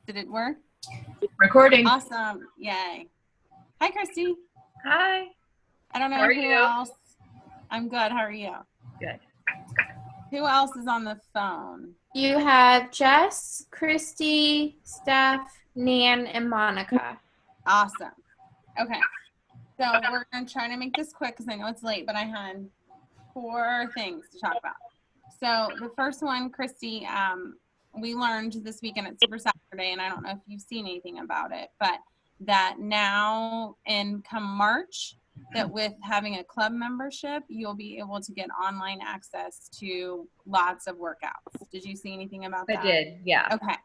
Did it work? Recording. Awesome. Yay. Hi, Christy. Hi. I don't know How are who you? else. I'm good. How are you? Good. Who else is on the phone? You have Jess, Christy, Steph, Nan, and Monica. Awesome. Okay. So we're going to try to make this quick because I know it's late, but I had 4 things to talk about. So the first one, Christy, we learned this weekend at Super Saturday, and I don't know if you've seen anything about it, but that now in come March, that with having a club membership, you'll be able to get online access to lots of workouts. Did you see anything about that? I did, yeah. Okay.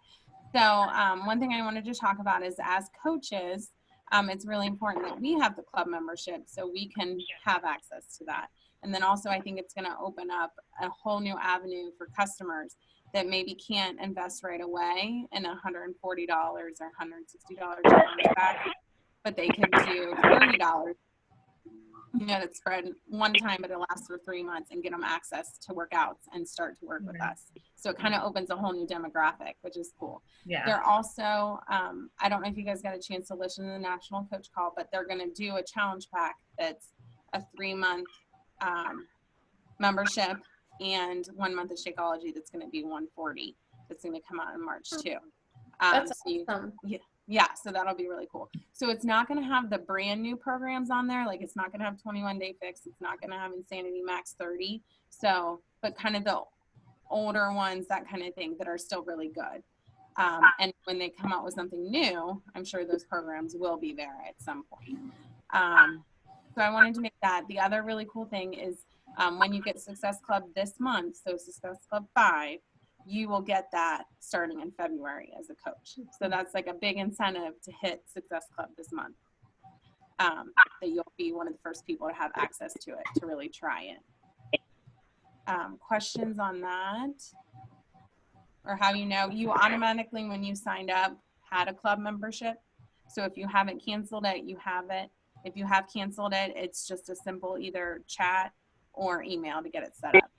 So one thing I wanted to talk about is as coaches, it's really important that we have the club membership so we can have access to that. And then also I think it's going to open up a whole new avenue for customers that maybe can't invest right away in $140 or $160 challenge back, but they could do $30. You know, that's spread one time, but it lasts for 3 months and get them access to workouts and start to work with us. So it kind of opens a whole new demographic, which is cool. Yeah. They're also, I don't know if you guys got a chance to listen to the national coach call, but they're going to do a challenge pack that's a 3-month membership and 1 month of Shakeology that's going to be $140. That's going to come out in March too. That's so awesome. Yeah, so that'll be really cool. So it's not going to have the brand new programs on there. Like it's not going to have 21 Day Fix. It's not going to have Insanity Max 30. So, but kind of the older ones, that kind of thing that are still really good. And when they come out with something new, I'm sure those programs will be there at some point. So I wanted to make that. The other really cool thing is when you get Success Club this month, so Success Club 5, you will get that starting in February as a coach. So that's like a big incentive to hit Success Club this month. That you'll be one of the first people to have access to it, to really try it. Questions on that? Or how you know? You automatically, when you signed up, had a club membership. So if you haven't canceled it, you have it. If you have canceled it, it's just a simple either chat or email to get it set up.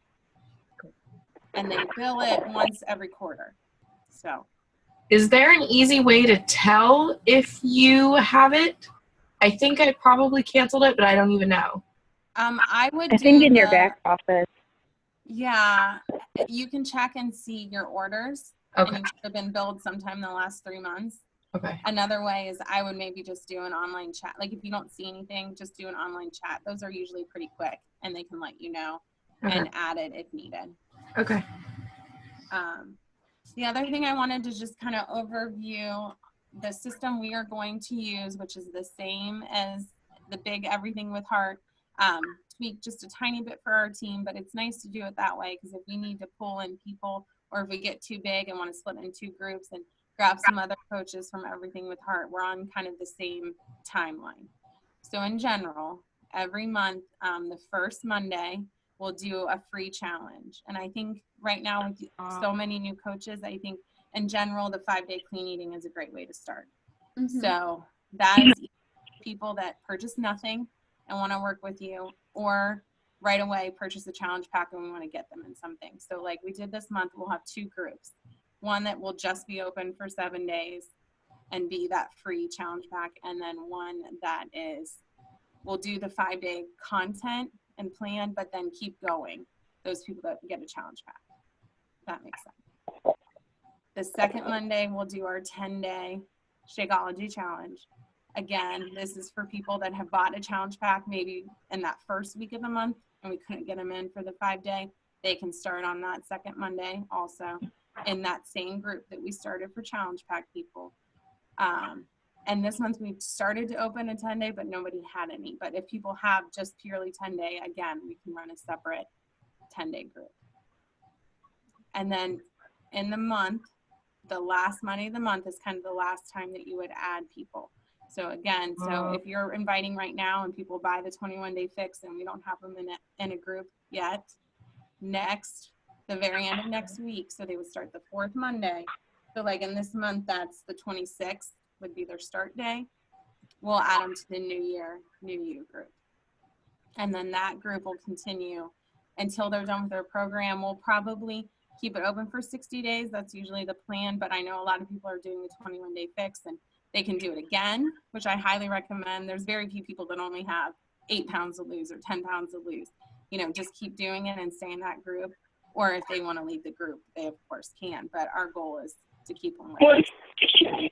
And they bill it once every quarter. So, is there an easy way to tell if you have it? I think I probably canceled it, but I don't even know. I would I think in your back office. Yeah, you can check and see your orders. Okay. And you should have been billed sometime in the last 3 months. Okay. Another way is I would maybe just do an online chat. Like if you don't see anything, just do an online chat. Those are usually pretty quick and they can let you know and add it if needed. Okay. The other thing I wanted to just kind of overview the system we are going to use, which is the same as the big Everything with Heart, tweak just a tiny bit for our team, but it's nice to do it that way because if we need to pull in people or if we get too big and want to split into 2 groups and grab some other coaches from Everything with Heart, we're on kind of the same timeline. So in general, every month, the first Monday, we'll do a free challenge. And I think right now with so many new coaches, I think in general, the 5-day clean eating is a great way to start. Mm-hmm. So that is people that purchase nothing and want to work with you, or right away purchase a challenge pack and we want to get them in something. So like we did this month, we'll have 2 groups. One that will just be open for 7 days and be that free challenge pack. And then one that is, we'll do the 5-day content and plan, but then keep going. Those people that get a challenge pack. That makes sense. The second Monday, we'll do our 10-day Shakeology challenge. Again, this is for people that have bought a challenge pack maybe in that first week of the month and we couldn't get them in for the 5-day. They can start on that second Monday also in that same group that we started for challenge pack people. And this month we started to open a 10-day, but nobody had any. But if people have just purely 10-day, again, we can run a separate 10-day group. And then in the month, the last Monday of the month is kind of the last time that you would add people. So again, so if you're inviting right now and people buy the 21 Day Fix and we don't have them in a group yet, the very end of next week, so they would start the 4th Monday. So like in this month, that's the 26th would be their start day. We'll add them to the New Year, New You group. And then that group will continue until they're done with their program. We'll probably keep it open for 60 days. That's usually the plan, but I know a lot of people are doing the 21-day fix, and they can do it again, which I highly recommend. There's very few people that only have 8 pounds to lose or 10 pounds to lose. You know, just keep doing it and stay in that group. Or if they want to leave the group, they of course can, but our goal is to keep them with us.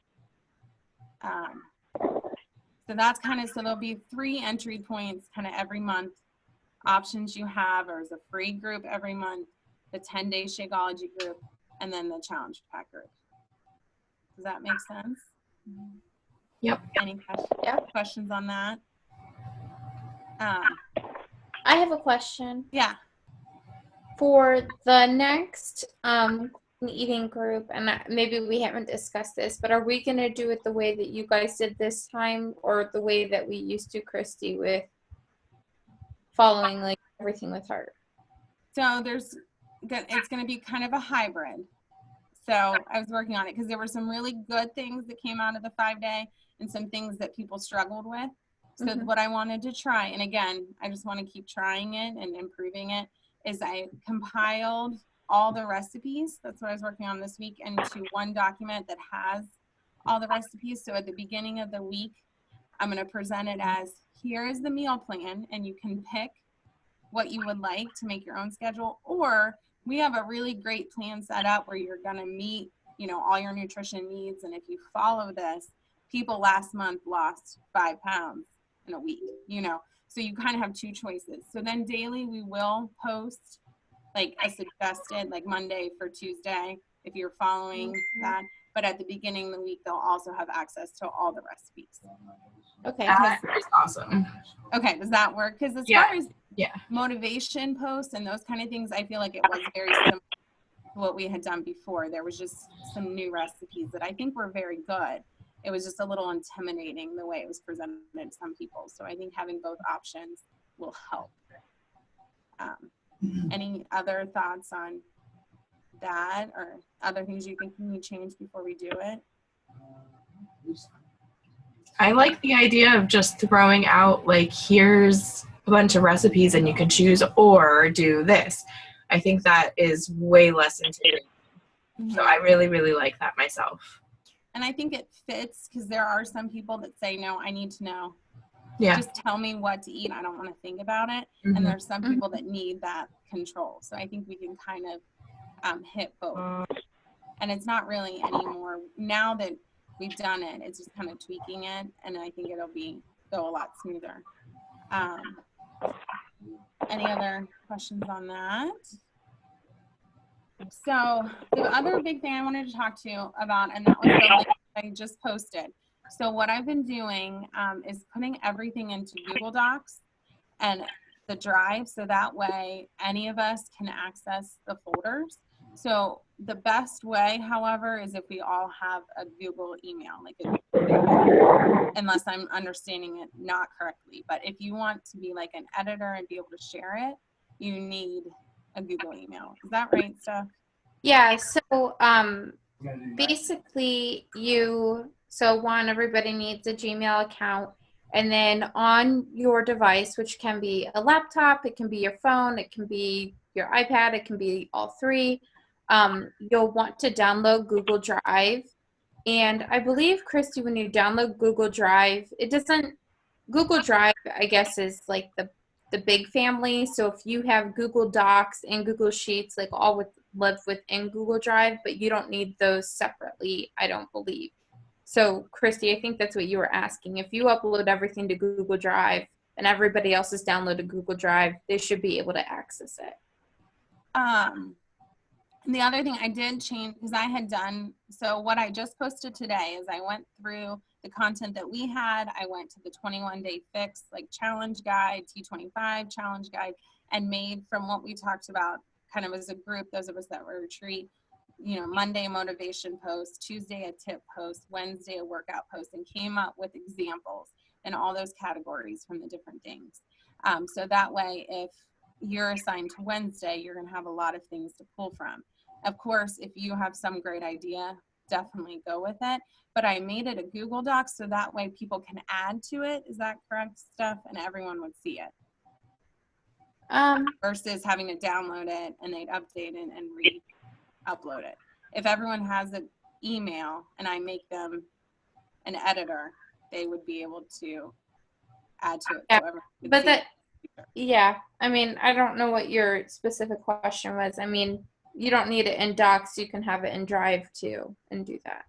So that's kind of, so there'll be 3 entry points kind of every month. Options you have are as a free group every month, the 10-day Shakeology group, and then the challenge pack group. Does that make sense? Yep. Any questions on that? I have a question. Yeah. For the next eating group, and maybe we haven't discussed this, but are we going to do it the way that you guys did this time, or the way that we used to, Christy, with following like everything with her? So it's going to be kind of a hybrid. So I was working on it because there were some really good things that came out of the 5-day and some things that people struggled with. So what I wanted to try, and again, I just want to keep trying it and improving it, is I compiled all the recipes. That's what I was working on this week, into one document that has all the recipes. So at the beginning of the week, I'm going to present it as, here is the meal plan, and you can pick what you would like to make your own schedule, or we have a really great plan set up where you're going to meet, you know, all your nutrition needs. And if you follow this, people last month lost 5 pounds in a week, you know, so you kind of have 2 choices. So then daily we will post like a suggested, like Monday for Tuesday, if you're following that. But at the beginning of the week, they'll also have access to all the recipes. Okay. That is awesome. Okay, does that work? Because as far as motivation posts and those kind of things, I feel like it was very similar to what we had done before. There was just some new recipes that I think were very good. It was just a little intimidating the way it was presented to some people. So I think having both options will help. Any other thoughts on that, or other things you think we need change before we do it? I like the idea of just throwing out, like, here's a bunch of recipes and you can choose or do this. I think that is way less intimidating. So I really, really like that myself. And I think it fits because there are some people that say, no, I need to know. Yeah. Just tell me what to eat. I don't want to think about it. And there's some people that need that control. So I think we can kind of hit both. And it's not really anymore. Now that we've done it, it's just kind of tweaking it. And I think it'll go a lot smoother. Any other questions on that? So the other big thing I wanted to talk to you about, and that was the link I just posted. So what I've been doing is putting everything into Google Docs and the Drive, so that way any of us can access the folders. So the best way, however, is if we all have a Google email, unless I'm understanding it not correctly. But if you want to be like an editor and be able to share it, you need a Google email. Is that right, Steph? Yeah, so basically everybody needs a Gmail account, and then on your device, which can be a laptop, it can be your phone, it can be your iPad, it can be all 3, you'll want to download Google Drive. And I believe, Christy, when you download Google Drive, Google Drive, I guess, is like the big family. So if you have Google Docs and Google Sheets, like all live within Google Drive, but you don't need those separately, I don't believe. So Christy, I think that's what you were asking. If you upload everything to Google Drive and everybody else has downloaded Google Drive, they should be able to access it. And the other thing I did change, because I had done, so what I just posted today is I went through the content that we had. I went to the 21-day fix, like challenge guide, T25 challenge guide, and made from what we talked about kind of as a group, those of us that were retreat, you know, Monday motivation post, Tuesday a tip post, Wednesday a workout post, and came up with examples in all those categories from the different things. So that way, if you're assigned to Wednesday, you're going to have a lot of things to pull from. Of course, if you have some great idea, definitely go with it. But I made it a Google Doc so that way people can add to it. Is that correct, Steph? And everyone would see it. Versus having to download it and they'd update it and read. upload it. If everyone has an email and I make them an editor, they would be able to add to it. Yeah, So everyone could but see that, it. yeah, I mean, I don't know what your specific question was. I mean, you don't need it in Docs. You can have it in Drive too and do that.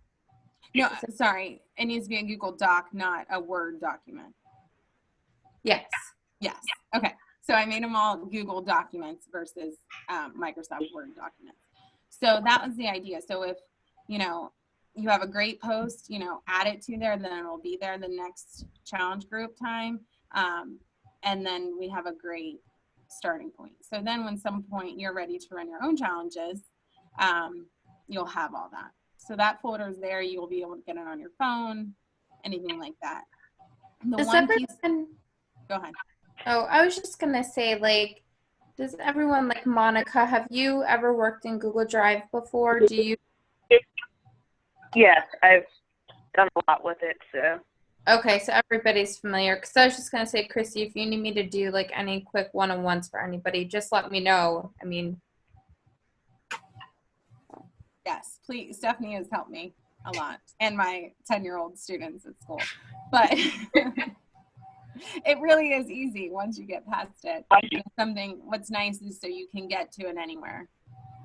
No, sorry. It needs to be a Google Doc, not a Word document. Yes. Yes. Okay. So I made them all Google documents versus Microsoft Word documents. So that was the idea. So if, you know, you have a great post, you know, add it to there, then it'll be there the next challenge group time. And then we have a great starting point. So then when some point you're ready to run your own challenges, you'll have all that. So that folder is there. You will be able to get it on your phone, anything like that. The Does one piece, everyone, go ahead. oh, I was just going to say, like, does everyone, like Monica, have you ever worked in Google Drive before? Do you? Yes, I've done a lot with it, so. Okay, so everybody's familiar. Because I was just going to say, Christy, if you need me to do, like, any quick one-on-ones for anybody, just let me know. I mean. Yes, please. Stephanie has helped me a lot, and my 10-year-old students at school. But it really is easy once you get past it. What's nice is so you can get to it anywhere.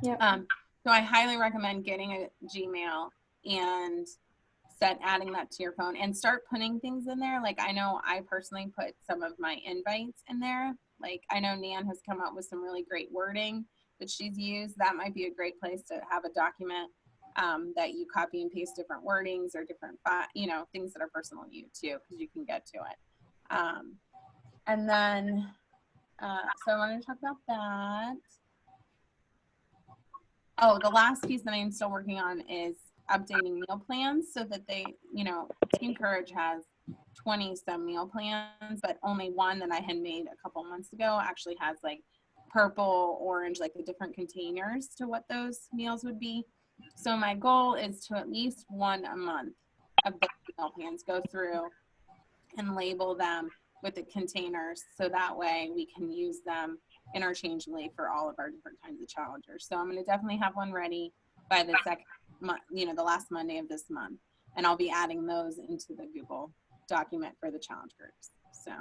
Yeah. So I highly recommend getting a Gmail and adding that to your phone and start putting things in there. Like I know I personally put some of my invites in there. Like I know Nan has come up with some really great wording that she's used. That might be a great place to have a document that you copy and paste different wordings or different, things that are personal to you too, because you can get to it. And then, so I wanted to talk about that. Oh, the last piece that I'm still working on is updating meal plans so that they, Team Courage has 20 some meal plans, but only one that I had made a couple months ago actually has like purple, orange, like the different containers to what those meals would be. So my goal is to at least one a month of the meal plans go through and label them with the containers so that way we can use them interchangeably for all of our different kinds of challengers. So I'm going to definitely have one ready by the second month, the last Monday of this month, and I'll be adding those into the Google document for the challenge groups. So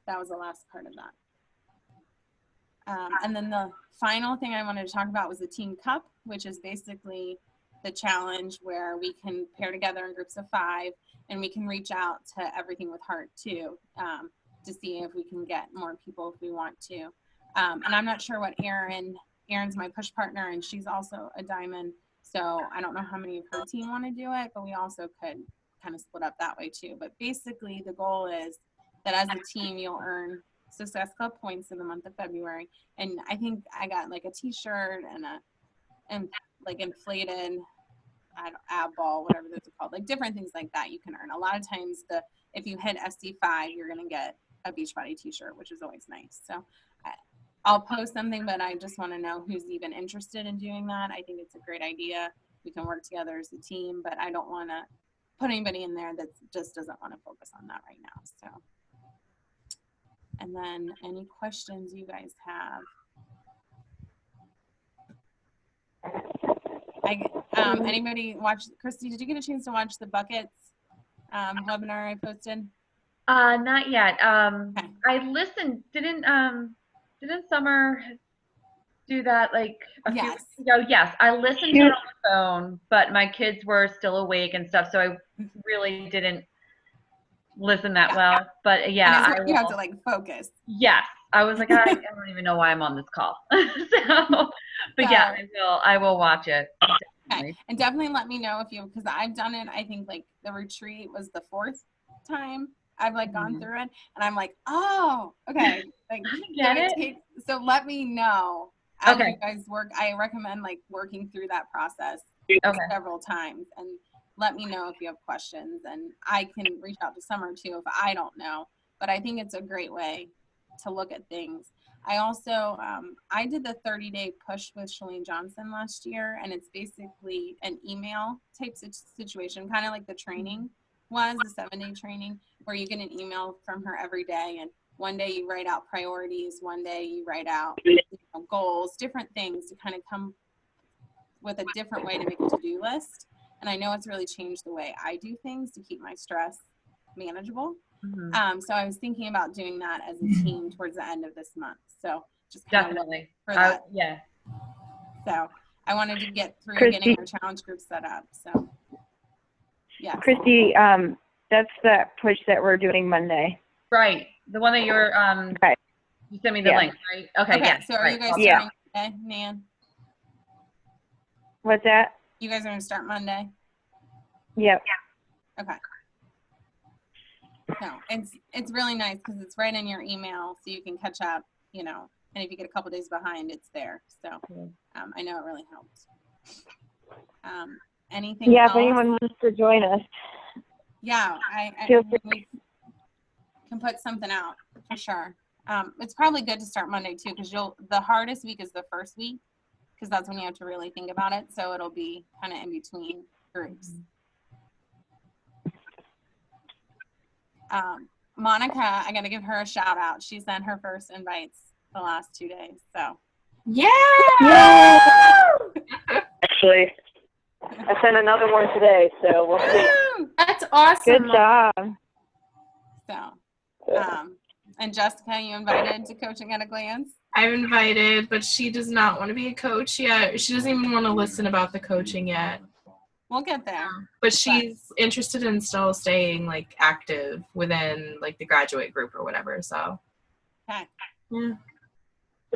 that was the last part of that. And then the final thing I wanted to talk about was the Team Cup, which is basically the challenge where we can pair together in groups of 5 and we can reach out to Everything with Heart too, to see if we can get more people if we want to. And I'm not sure what Erin's my push partner and she's also a diamond. So I don't know how many of her team want to do it, but we also could kind of split up that way too. But basically the goal is that as a team, you'll earn Success Club points in the month of February. And I think I got like a t-shirt and like inflated ab ball, whatever those are called, like different things like that you can earn. A lot of times if you hit SD5, you're going to get a Beachbody t-shirt, which is always nice. So I'll post something, but I just want to know who's even interested in doing that. I think it's a great idea. We can work together as a team, but I don't want to put anybody in there that just doesn't want to focus on that right now. So, and then any questions you guys have? Anybody watch, Christy, did you get a chance to watch the Buckets webinar I posted? Not yet. Okay. I listened. Didn't Summer do that like a few weeks ago? Yes, I listened to it on the phone, but my kids were still awake and stuff, so I really didn't listen that well. But yeah, and you have to like focus. Yes, I was like, I don't even know why I'm on this call. Yeah, I will watch it. Okay. And definitely let me know because I've done it. I think like the retreat was the 4th time I've like gone through it, and I'm like, oh, okay. Like, I get it. So let me know as you guys work. I recommend like working through that process several times, and let me know if you have questions, and I can reach out to Summer too if I don't know. But I think it's a great way to look at things. I also, I did the 30-day push with Shalene Johnson last year, and it's basically an email type situation, kind of like the training was, the 7-day training, where you get an email from her every day, and one day you write out priorities, one day you write out goals, different things to kind of come with a different way to make a to-do list. And I know it's really changed the way I do things to keep my stress manageable. So I was thinking about doing that as a team towards the end of this month. So just kind of Definitely. for that. Yeah. So I wanted to get through Christy. getting our challenge group set up. So yeah. Christy, that's the push that we're doing Monday. Right. The one that you're, Okay. you sent me the Yeah. link, right? Okay. Okay. Yeah. So are right. you guys Yeah. starting Monday, Nan? What's that? You guys are going to start Monday? Yep. Okay. No, it's really nice because it's right in your email, so you can catch up, you know, and if you get a couple days behind, it's there. So I know it really helps. Anything Yeah, else? if anyone wants to join us. Yeah, Feel free. we can put something out for sure. It's probably good to start Monday too, because the hardest week is the first week, because that's when you have to really think about it. So it'll be kind of in between groups. Monica, I got to give her a shout out. She sent her first invites the last 2 days. So Yeah. Actually, I sent another one today, so we'll see. woo! That's awesome. Good job. So, and Jessica, you invited to Coaching at a Glance? I'm invited, but she does not want to be a coach yet. She doesn't even want to listen about the coaching yet. We'll get there. But she's interested in still staying like active within like the graduate group or whatever. So Okay. yeah.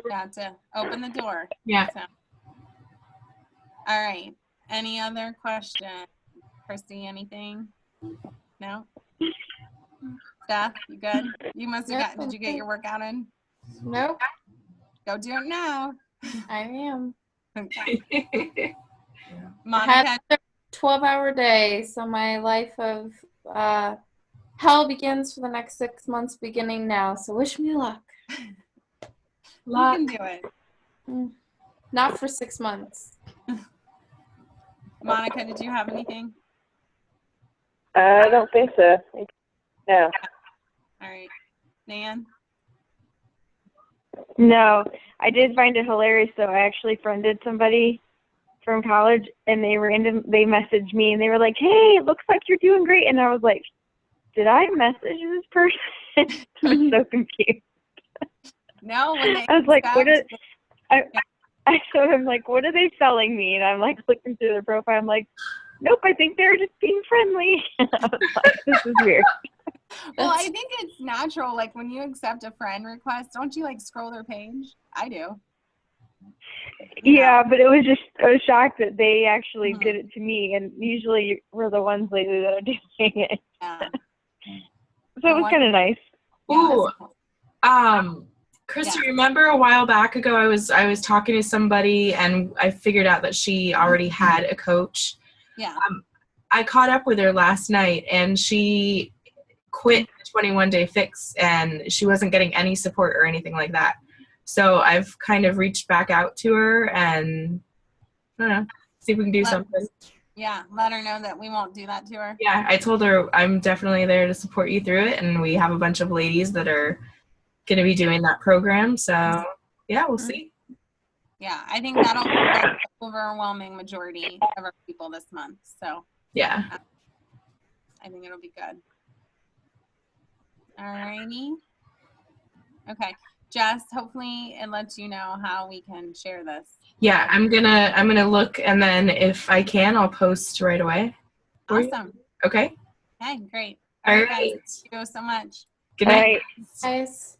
Got to open the door. Yeah. So. All right. Any other questions? Christy, anything? No? Steph, you good? You must have did you get your workout in? Nope, Go do it now. I am. Okay. I Monica, had a 12-hour day, so my life of hell begins for the next 6 months beginning now. So wish me luck. you can do it. Not for 6 months. Monica, did you have anything? I don't think so. No. All right. Nan? No, I did find it hilarious though. I actually friended somebody from college, and they messaged me, and they were like, "Hey, it looks like you're doing great." And I was like, "Did I message this person?" I was so confused. No, when they I was like, "What accept- are?" I showed him like, "What are they selling me?" And I'm like looking through their profile. I'm like, "Nope, I think they're just being friendly." I was like, "This is weird." Well, I think it's natural. Like when you accept a friend request, don't you like scroll their page? I do. Yeah, but I was shocked that they actually Mhm. did it to me, and usually we're the ones lately that are doing it. Yeah. So it was kind of nice. Ooh, Christy, remember a while back ago I was talking to somebody and I figured out that she already had a coach. Yeah. I caught up with her last night and she quit the 21-day fix and she wasn't getting any support or anything like that. So I've kind of reached back out to her and I don't know, see if we can do something. Yeah, let her know that we won't do that to her. Yeah, I told her I'm definitely there to support you through it, and we have a bunch of ladies that are going to be doing that program. So yeah, we'll see. Yeah, I think that'll be the overwhelming majority of our people this month. So Yeah. I think it'll be good. All righty. Okay. Jess, hopefully it lets you know how we can share this. Yeah, I'm gonna look, and then if I can, I'll post right away. Awesome. Okay. Okay, great. All guys, right. thank you so much. Good All night. right. Guys.